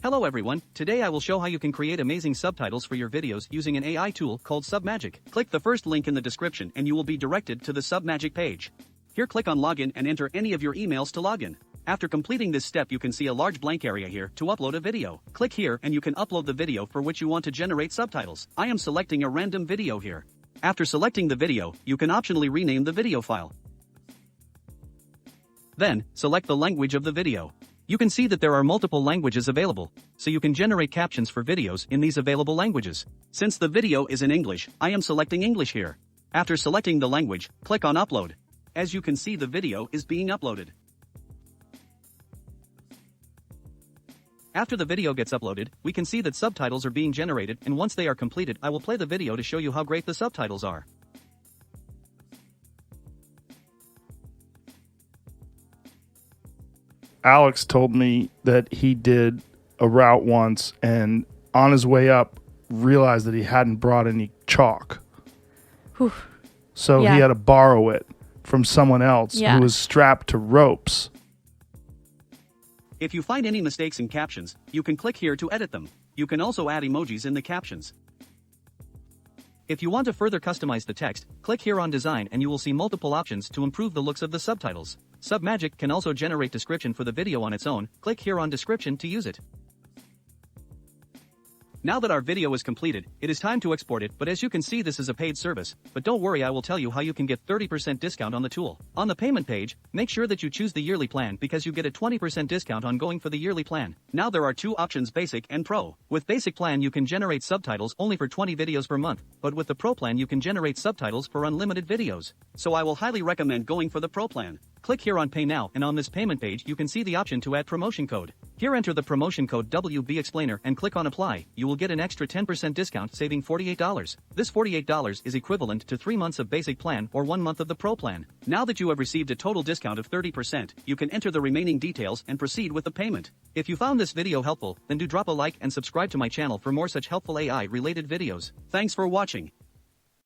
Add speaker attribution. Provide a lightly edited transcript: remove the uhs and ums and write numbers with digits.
Speaker 1: Hello everyone, today I will show how you can create amazing subtitles for your videos using an AI tool called Submagic. Click the first link in the description and you will be directed to the Submagic page. Here click on Login and enter any of your emails to login. After completing this step you can see a large blank area here to upload a video. Click here and you can upload the video for which you want to generate subtitles. I am selecting a random video here. After selecting the video, you can optionally rename the video file. Then, select the language of the video. You can see that there are multiple languages available, so you can generate captions for videos in these available languages. Since the video is in English, I am selecting English here. After selecting the language, click on Upload. As you can see, the video is being uploaded. After the video gets uploaded, we can see that subtitles are being generated, and once they are completed, I will play the video to show you how great the subtitles are.
Speaker 2: Alex told me that he did a route once and on his way up realized that he hadn't brought any chalk.
Speaker 3: Whew.
Speaker 2: So he had to borrow it from someone else who was strapped to ropes.
Speaker 1: If you find any mistakes in captions, you can click here to edit them. You can also add emojis in the captions. If you want to further customize the text, click here on Design and you will see multiple options to improve the looks of the subtitles. Submagic can also generate description for the video on its own. Click here on Description to use it. Now that our video is completed, it is time to export it, but as you can see this is a paid service. But don't worry, I will tell you how you can get 30% discount on the tool. On the payment page, make sure that you choose the yearly plan because you get a 20% discount on going for the yearly plan. Now there are two options, Basic and Pro. With Basic plan you can generate subtitles only for 20 videos per month, but with the Pro plan you can generate subtitles for unlimited videos. So I will highly recommend going for the Pro plan. Click here on Pay Now and on this payment page you can see the option to add promotion code. Here enter the promotion code WBExplainer and click on Apply. You will get an extra 10% discount saving $48. This $48 is equivalent to 3 months of basic plan or 1 month of the Pro plan. Now that you have received a total discount of 30%, you can enter the remaining details and proceed with the payment. If you found this video helpful, then do drop a like and subscribe to my channel for more such helpful AI related videos. Thanks for watching.